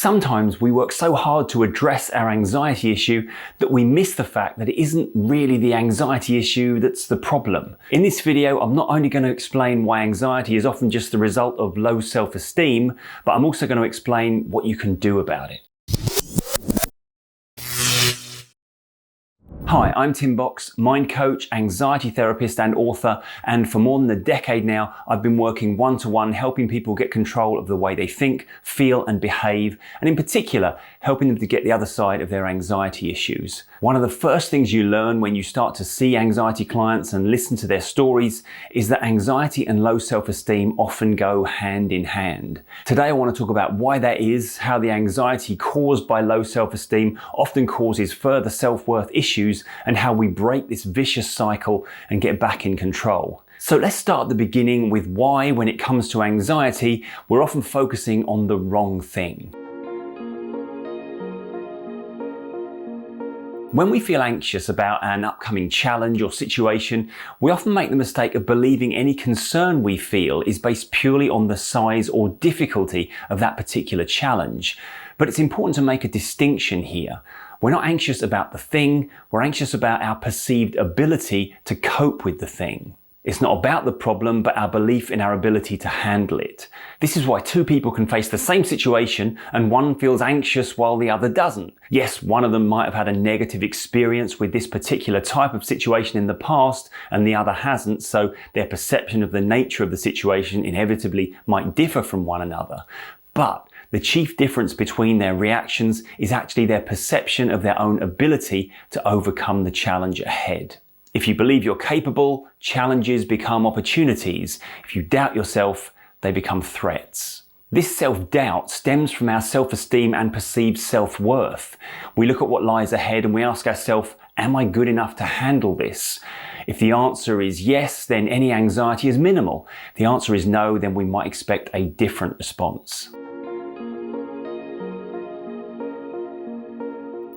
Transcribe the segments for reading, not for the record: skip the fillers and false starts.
Sometimes we work so hard to address our anxiety issue that we miss the fact that it isn't really the anxiety issue that's the problem. In this video, I'm not only going to explain why anxiety is often just the result of low self-esteem, but I'm also going to explain what you can do about it. Hi, I'm Tim Box, mind coach, anxiety therapist and author, and for more than a decade now, I've been working one-to-one helping people get control of the way they think, feel and behave, and in particular, helping them to get the other side of their anxiety issues. One of the first things you learn when you start to see anxiety clients and listen to their stories is that anxiety and low self-esteem often go hand in hand. Today I want to talk about why that is, how the anxiety caused by low self-esteem often causes further self-worth issues, and how we break this vicious cycle and get back in control. So let's start at the beginning with why, when it comes to anxiety, we're often focusing on the wrong thing. When we feel anxious about an upcoming challenge or situation, we often make the mistake of believing any concern we feel is based purely on the size or difficulty of that particular challenge. But it's important to make a distinction here. We're not anxious about the thing, we're anxious about our perceived ability to cope with the thing. It's not about the problem, but our belief in our ability to handle it. This is why two people can face the same situation and one feels anxious while the other doesn't. Yes, one of them might have had a negative experience with this particular type of situation in the past and the other hasn't, so their perception of the nature of the situation inevitably might differ from one another. But the chief difference between their reactions is actually their perception of their own ability to overcome the challenge ahead. If you believe you're capable, challenges become opportunities. If you doubt yourself, they become threats. This self-doubt stems from our self-esteem and perceived self-worth. We look at what lies ahead and we ask ourselves, am I good enough to handle this? If the answer is yes, then any anxiety is minimal. If the answer is no, then we might expect a different response.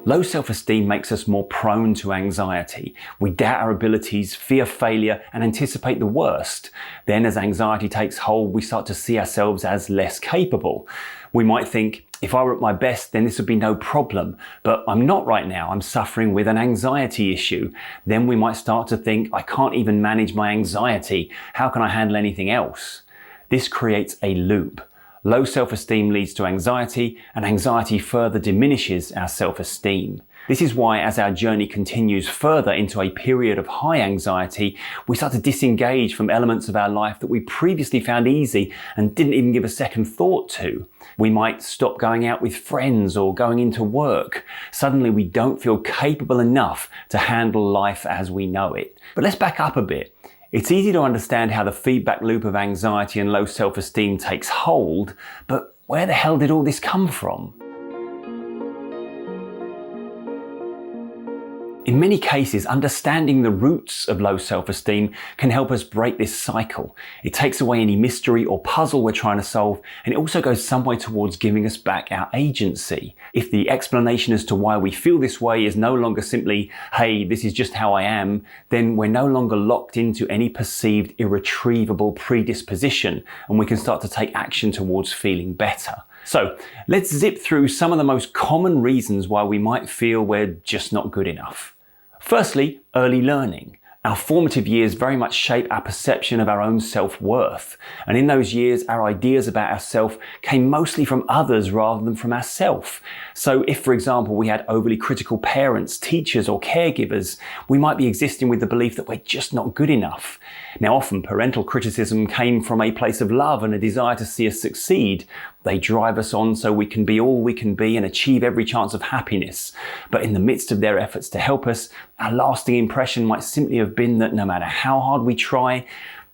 Low self-esteem makes us more prone to anxiety. We doubt our abilities, fear failure, and anticipate the worst. Then as anxiety takes hold, we start to see ourselves as less capable. We might think, if I were at my best, then this would be no problem. But I'm not right now. I'm suffering with an anxiety issue. Then we might start to think, I can't even manage my anxiety. How can I handle anything else? This creates a loop. Low self-esteem leads to anxiety, and anxiety further diminishes our self-esteem. This is why, as our journey continues further into a period of high anxiety, we start to disengage from elements of our life that we previously found easy and didn't even give a second thought to. We might stop going out with friends or going into work. Suddenly we don't feel capable enough to handle life as we know it. But let's back up a bit. It's easy to understand how the feedback loop of anxiety and low self-esteem takes hold, but where the hell did all this come from? In many cases, understanding the roots of low self-esteem can help us break this cycle. It takes away any mystery or puzzle we're trying to solve, and it also goes some way towards giving us back our agency. If the explanation as to why we feel this way is no longer simply, hey, this is just how I am, then we're no longer locked into any perceived irretrievable predisposition, and we can start to take action towards feeling better. So let's zip through some of the most common reasons why we might feel we're just not good enough. Firstly, early learning. Our formative years very much shape our perception of our own self-worth. And in those years, our ideas about ourselves came mostly from others rather than from ourselves. So if, for example, we had overly critical parents, teachers, or caregivers, we might be existing with the belief that we're just not good enough. Now, often parental criticism came from a place of love and a desire to see us succeed. They drive us on so we can be all we can be and achieve every chance of happiness. But in the midst of their efforts to help us, our lasting impression might simply have been that no matter how hard we try,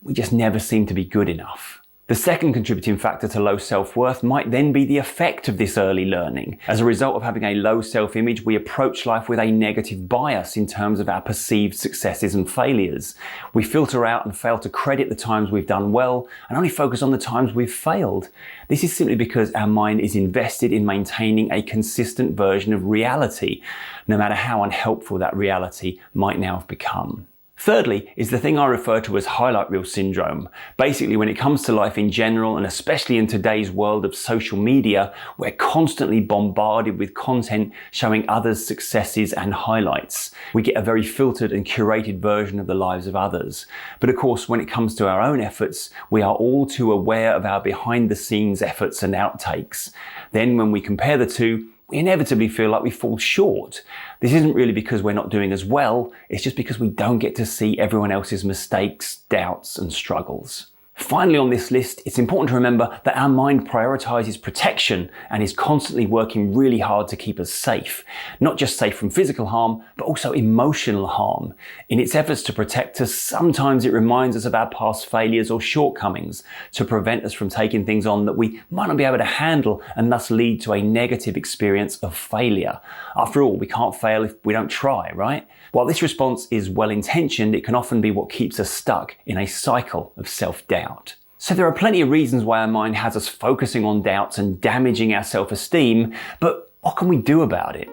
we just never seem to be good enough. The second contributing factor to low self-worth might then be the effect of this early learning. As a result of having a low self-image, we approach life with a negative bias in terms of our perceived successes and failures. We filter out and fail to credit the times we've done well and only focus on the times we've failed. This is simply because our mind is invested in maintaining a consistent version of reality, no matter how unhelpful that reality might now have become. Thirdly is the thing I refer to as highlight reel syndrome. Basically, when it comes to life in general, and especially in today's world of social media, we're constantly bombarded with content showing others' successes and highlights. We get a very filtered and curated version of the lives of others. But of course, when it comes to our own efforts, we are all too aware of our behind the scenes efforts and outtakes. Then when we compare the two, we inevitably feel like we fall short. This isn't really because we're not doing as well, it's just because we don't get to see everyone else's mistakes, doubts, and struggles. Finally on this list, it's important to remember that our mind prioritizes protection and is constantly working really hard to keep us safe. Not just safe from physical harm, but also emotional harm. In its efforts to protect us, sometimes it reminds us of our past failures or shortcomings to prevent us from taking things on that we might not be able to handle and thus lead to a negative experience of failure. After all, we can't fail if we don't try, right? While this response is well-intentioned, it can often be what keeps us stuck in a cycle of self-doubt. So there are plenty of reasons why our mind has us focusing on doubts and damaging our self-esteem, but what can we do about it?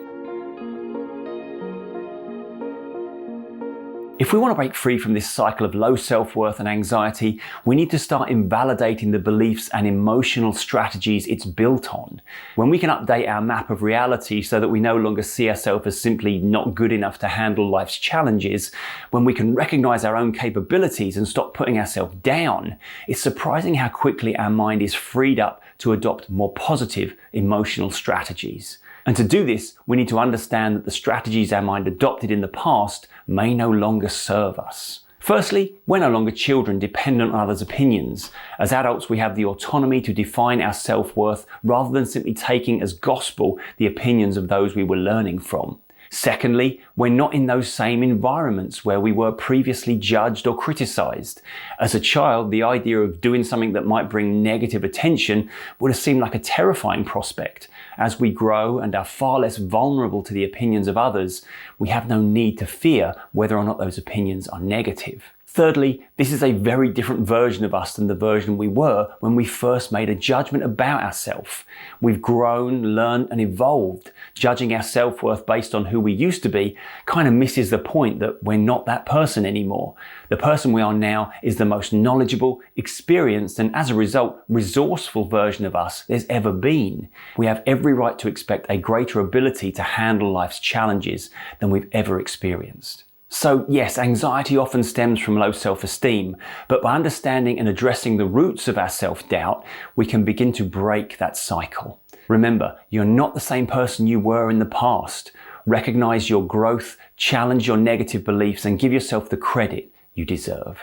If we want to break free from this cycle of low self-worth and anxiety, we need to start invalidating the beliefs and emotional strategies it's built on. When we can update our map of reality so that we no longer see ourselves as simply not good enough to handle life's challenges, when we can recognize our own capabilities and stop putting ourselves down, it's surprising how quickly our mind is freed up to adopt more positive emotional strategies. And to do this, we need to understand that the strategies our mind adopted in the past may no longer serve us. Firstly, we're no longer children dependent on others' opinions. As adults, we have the autonomy to define our self-worth rather than simply taking as gospel the opinions of those we were learning from. Secondly, we're not in those same environments where we were previously judged or criticized. As a child, the idea of doing something that might bring negative attention would have seemed like a terrifying prospect. As we grow and are far less vulnerable to the opinions of others, we have no need to fear whether or not those opinions are negative. Thirdly, this is a very different version of us than the version we were when we first made a judgment about ourselves. We've grown, learned, and evolved. Judging our self-worth based on who we used to be kind of misses the point that we're not that person anymore. The person we are now is the most knowledgeable, experienced, and as a result, resourceful version of us there's ever been. We have every right to expect a greater ability to handle life's challenges than we've ever experienced. So yes, anxiety often stems from low self-esteem, but by understanding and addressing the roots of our self-doubt, we can begin to break that cycle. Remember, you're not the same person you were in the past. Recognize your growth, challenge your negative beliefs, and give yourself the credit you deserve.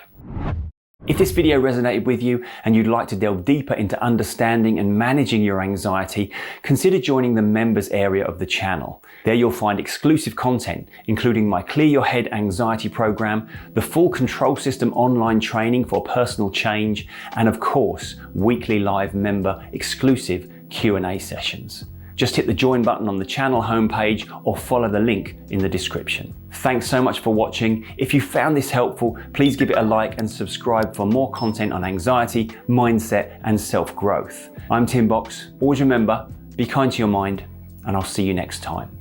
If this video resonated with you and you'd like to delve deeper into understanding and managing your anxiety, consider joining the members area of the channel. There you'll find exclusive content, including my Clear Your Head anxiety program, the full control system online training for personal change, and of course, weekly live member exclusive Q&A sessions. Just hit the join button on the channel homepage or follow the link in the description. Thanks so much for watching. If you found this helpful, please give it a like and subscribe for more content on anxiety, mindset, and self-growth. I'm Tim Box. Always remember, be kind to your mind, and I'll see you next time.